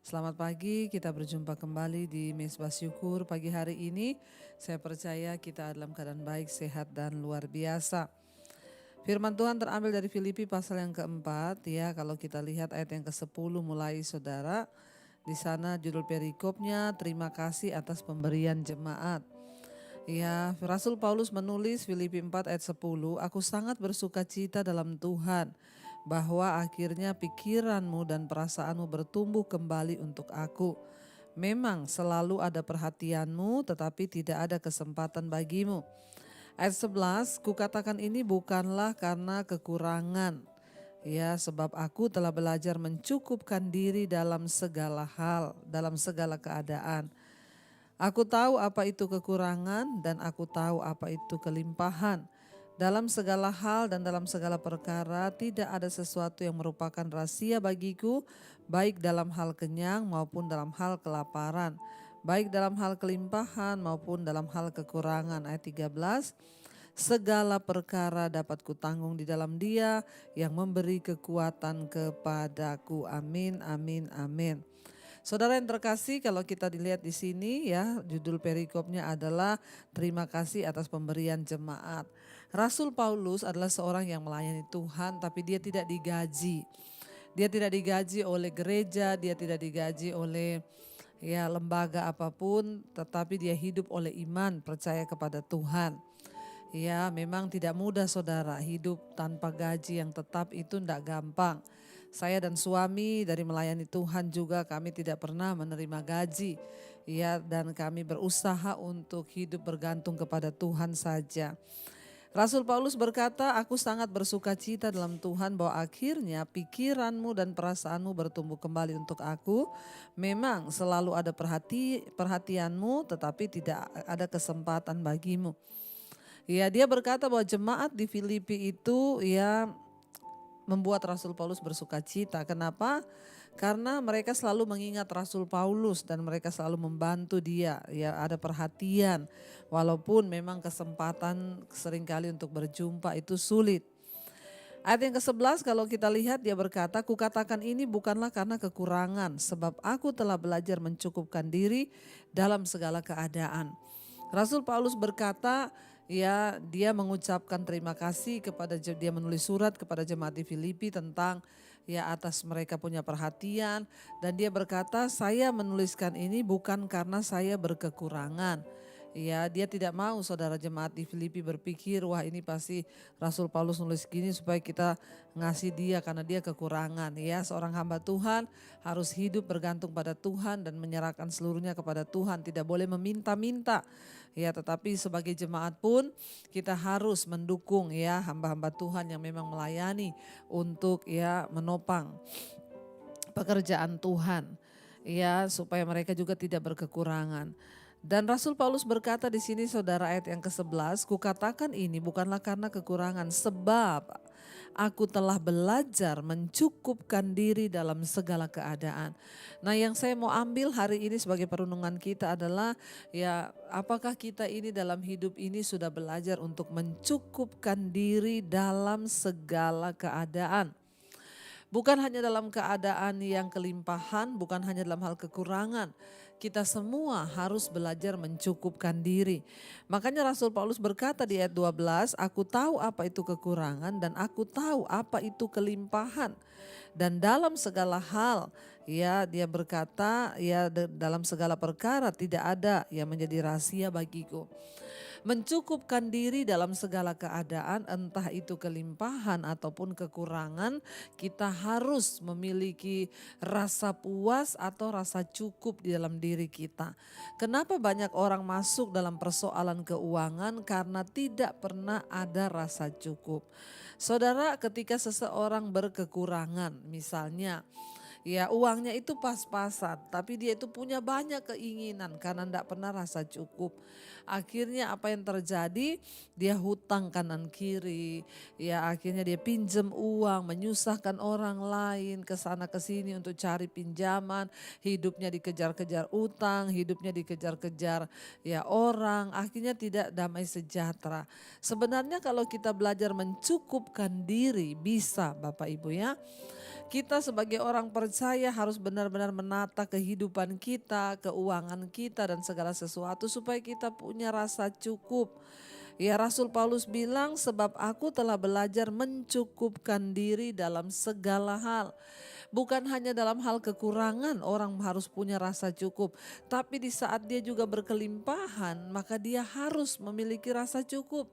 Selamat pagi, kita berjumpa kembali di Mesbah Syukur pagi hari ini. Saya percaya kita dalam keadaan baik, sehat, dan luar biasa. Firman Tuhan terambil dari Filipi pasal yang keempat, ya. Kalau kita lihat ayat yang ke-10 mulai, saudara. Di sana judul perikopnya, terima kasih atas pemberian jemaat. Ya, Rasul Paulus menulis Filipi 4 ayat 10, aku sangat bersuka cita dalam Tuhan, bahwa akhirnya pikiranmu dan perasaanmu bertumbuh kembali untuk aku. Memang selalu ada perhatianmu, tetapi tidak ada kesempatan bagimu. Ayat 11, kukatakan ini bukanlah karena kekurangan. Ya, sebab aku telah belajar mencukupkan diri dalam segala hal, dalam segala keadaan. Aku tahu apa itu kekurangan dan aku tahu apa itu kelimpahan. Dalam segala hal dan dalam segala perkara tidak ada sesuatu yang merupakan rahasia bagiku, baik dalam hal kenyang maupun dalam hal kelaparan, baik dalam hal kelimpahan maupun dalam hal kekurangan. Ayat 13, segala perkara dapat kutanggung di dalam Dia yang memberi kekuatan kepadaku. Amin, amin, amin. Saudara yang terkasih, kalau kita dilihat di sini ya, judul perikopnya adalah terima kasih atas pemberian jemaat. Rasul Paulus adalah seorang yang melayani Tuhan tapi dia tidak digaji. Dia tidak digaji oleh gereja, dia tidak digaji oleh lembaga apapun, tetapi dia hidup oleh iman, percaya kepada Tuhan. Ya, memang tidak mudah saudara, hidup tanpa gaji yang tetap itu tidak gampang. Saya dan suami dari melayani Tuhan juga kami tidak pernah menerima gaji. Ya, dan kami berusaha untuk hidup bergantung kepada Tuhan saja. Rasul Paulus berkata, aku sangat bersuka cita dalam Tuhan bahwa akhirnya pikiranmu dan perasaanmu bertumbuh kembali untuk aku. Memang selalu ada perhatianmu, tetapi tidak ada kesempatan bagimu. Ya, dia berkata bahwa jemaat di Filipi itu membuat Rasul Paulus bersuka cita. Kenapa? Karena mereka selalu mengingat Rasul Paulus dan mereka selalu membantu dia. Ya, ada perhatian walaupun memang kesempatan seringkali untuk berjumpa itu sulit. Ayat yang ke-11 kalau kita lihat dia berkata, kukatakan ini bukanlah karena kekurangan, sebab aku telah belajar mencukupkan diri dalam segala keadaan. Rasul Paulus berkata, ya, dia mengucapkan terima kasih kepada, dia menulis surat kepada jemaat di Filipi tentang atas mereka punya perhatian, dan dia berkata, saya menuliskan ini bukan karena saya berkekurangan. Ya, dia tidak mau saudara jemaat di Filipi berpikir, wah ini pasti Rasul Paulus nulis gini supaya kita ngasih dia karena dia kekurangan. Ya, seorang hamba Tuhan harus hidup bergantung pada Tuhan dan menyerahkan seluruhnya kepada Tuhan. Tidak boleh meminta-minta. Ya, tetapi sebagai jemaat pun kita harus mendukung ya hamba-hamba Tuhan yang memang melayani untuk menopang pekerjaan Tuhan. Ya, supaya mereka juga tidak berkekurangan. Dan Rasul Paulus berkata di sini saudara ayat yang ke-11, kukatakan ini bukanlah karena kekurangan, sebab aku telah belajar mencukupkan diri dalam segala keadaan. Nah, yang saya mau ambil hari ini sebagai perenungan kita adalah apakah kita ini dalam hidup ini sudah belajar untuk mencukupkan diri dalam segala keadaan. Bukan hanya dalam keadaan yang kelimpahan, bukan hanya dalam hal kekurangan. Kita semua harus belajar mencukupkan diri. Makanya Rasul Paulus berkata di ayat 12, aku tahu apa itu kekurangan dan aku tahu apa itu kelimpahan. Dan dalam segala hal, dia berkata, dalam segala perkara tidak ada yang menjadi rahasia bagiku. Mencukupkan diri dalam segala keadaan, entah itu kelimpahan ataupun kekurangan, kita harus memiliki rasa puas atau rasa cukup di dalam diri kita. Kenapa banyak orang masuk dalam persoalan keuangan? Karena tidak pernah ada rasa cukup. Saudara, ketika seseorang berkekurangan, misalnya uangnya itu pas-pasan, tapi dia itu punya banyak keinginan karena tidak pernah rasa cukup. Akhirnya apa yang terjadi? Dia hutang kanan kiri, akhirnya dia pinjam uang, menyusahkan orang lain ke sana ke sini untuk cari pinjaman, hidupnya dikejar-kejar utang, hidupnya dikejar-kejar orang, akhirnya tidak damai sejahtera. Sebenarnya kalau kita belajar mencukupkan diri bisa Bapak Ibu ya. Kita sebagai orang percaya harus benar-benar menata kehidupan kita, keuangan kita dan segala sesuatu supaya kita punya rasa cukup. Ya, Rasul Paulus bilang, sebab aku telah belajar mencukupkan diri dalam segala hal. Bukan hanya dalam hal kekurangan orang harus punya rasa cukup, tapi di saat dia juga berkelimpahan, maka dia harus memiliki rasa cukup.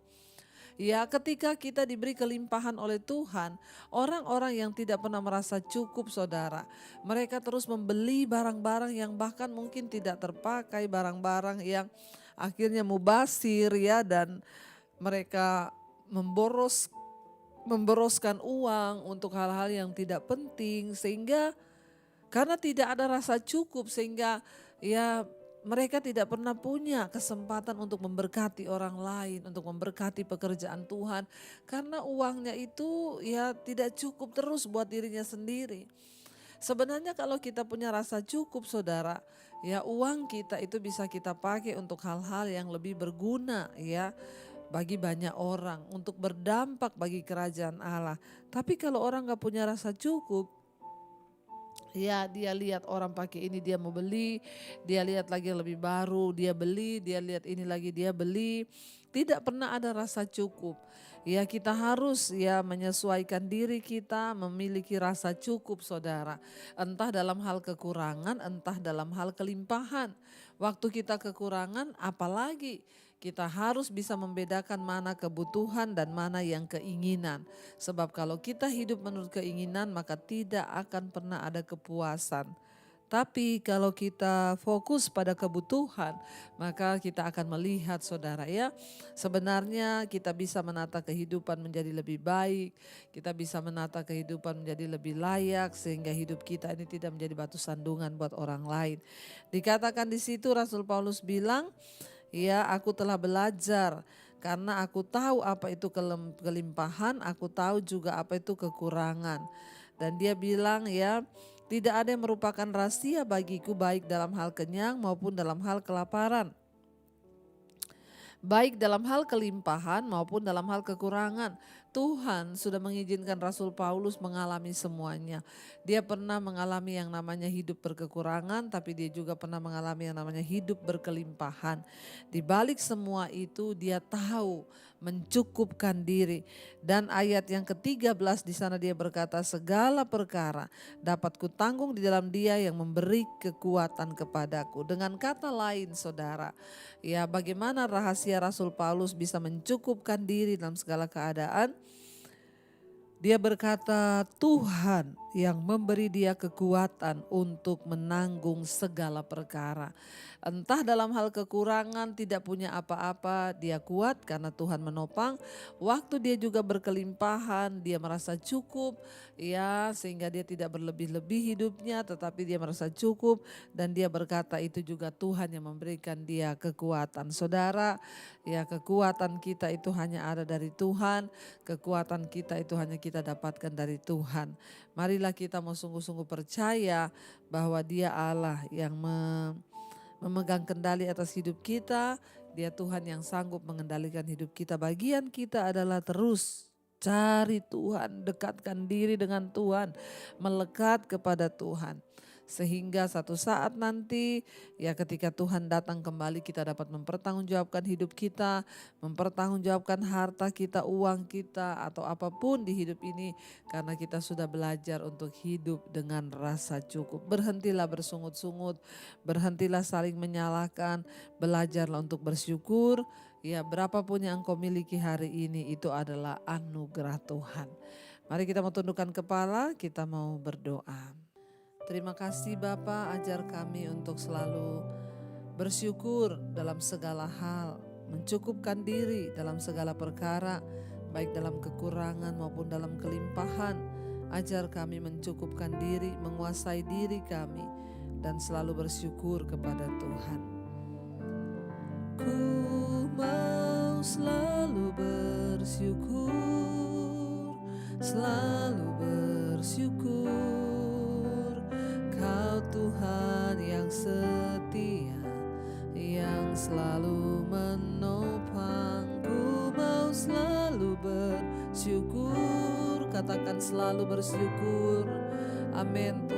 Ya, ketika kita diberi kelimpahan oleh Tuhan, orang-orang yang tidak pernah merasa cukup, saudara, mereka terus membeli barang-barang yang bahkan mungkin tidak terpakai, barang-barang yang akhirnya mubazir, ya, dan mereka memboroskan uang untuk hal-hal yang tidak penting, sehingga karena tidak ada rasa cukup, sehingga ya mereka tidak pernah punya kesempatan untuk memberkati orang lain, untuk memberkati pekerjaan Tuhan. Karena uangnya itu ya tidak cukup terus buat dirinya sendiri. Sebenarnya kalau kita punya rasa cukup, saudara, ya uang kita itu bisa kita pakai untuk hal-hal yang lebih berguna, ya, bagi banyak orang, untuk berdampak bagi kerajaan Allah. Tapi kalau orang gak punya rasa cukup, ya dia lihat orang pakai ini dia mau beli, dia lihat lagi yang lebih baru dia beli, dia lihat ini lagi dia beli. Tidak pernah ada rasa cukup. Ya, kita harus ya menyesuaikan diri kita memiliki rasa cukup, saudara. Entah dalam hal kekurangan, entah dalam hal kelimpahan. Waktu kita kekurangan, apalagi kita harus bisa membedakan mana kebutuhan dan mana yang keinginan. Sebab kalau kita hidup menurut keinginan, maka tidak akan pernah ada kepuasan. Tapi kalau kita fokus pada kebutuhan, maka kita akan melihat, saudara, ya, sebenarnya kita bisa menata kehidupan menjadi lebih baik, kita bisa menata kehidupan menjadi lebih layak, sehingga hidup kita ini tidak menjadi batu sandungan buat orang lain. Dikatakan di situ Rasul Paulus bilang, ya, aku telah belajar karena aku tahu apa itu kelimpahan, aku tahu juga apa itu kekurangan. Dan dia bilang, ya, tidak ada yang merupakan rahasia bagiku baik dalam hal kenyang maupun dalam hal kelaparan. Baik dalam hal kelimpahan maupun dalam hal kekurangan. Tuhan sudah mengizinkan Rasul Paulus mengalami semuanya. Dia pernah mengalami yang namanya hidup berkekurangan, tapi dia juga pernah mengalami yang namanya hidup berkelimpahan. Di balik semua itu dia tahu mencukupkan diri. Dan ayat yang ke-13 di sana dia berkata, segala perkara dapat kutanggung di dalam Dia yang memberi kekuatan kepadaku. Dengan kata lain, saudara, ya, bagaimana rahasia Rasul Paulus bisa mencukupkan diri dalam segala keadaan? Dia berkata, Tuhan yang memberi dia kekuatan untuk menanggung segala perkara. Entah dalam hal kekurangan, tidak punya apa-apa, dia kuat karena Tuhan menopang. Waktu dia juga berkelimpahan, dia merasa cukup, ya, sehingga dia tidak berlebih-lebih hidupnya, tetapi dia merasa cukup. Dan dia berkata itu juga Tuhan yang memberikan dia kekuatan. Saudara, ya, kekuatan kita itu hanya ada dari Tuhan, kekuatan kita itu hanya kita dapatkan dari Tuhan. Marilah kita mau sungguh-sungguh percaya bahwa Dia Allah yang memegang kendali atas hidup kita. Dia Tuhan yang sanggup mengendalikan hidup kita. Bagian kita adalah terus cari Tuhan, dekatkan diri dengan Tuhan, melekat kepada Tuhan. Sehingga satu saat nanti, ya, ketika Tuhan datang kembali, kita dapat mempertanggungjawabkan hidup kita, mempertanggungjawabkan harta kita, uang kita, atau apapun di hidup ini, karena kita sudah belajar untuk hidup dengan rasa cukup. Berhentilah bersungut-sungut, berhentilah saling menyalahkan, belajarlah untuk bersyukur. Ya, berapapun yang engkau miliki hari ini itu adalah anugerah Tuhan. Mari kita mau tundukkan kepala, kita mau berdoa. Terima kasih Bapa, ajar kami untuk selalu bersyukur dalam segala hal, mencukupkan diri dalam segala perkara, baik dalam kekurangan maupun dalam kelimpahan. Ajar kami mencukupkan diri, menguasai diri kami, dan selalu bersyukur kepada Tuhan. Ku mau selalu bersyukur, selalu bersyukur. Kau Tuhan yang setia, yang selalu menopang. Ku mau selalu bersyukur, katakan selalu bersyukur. Amin.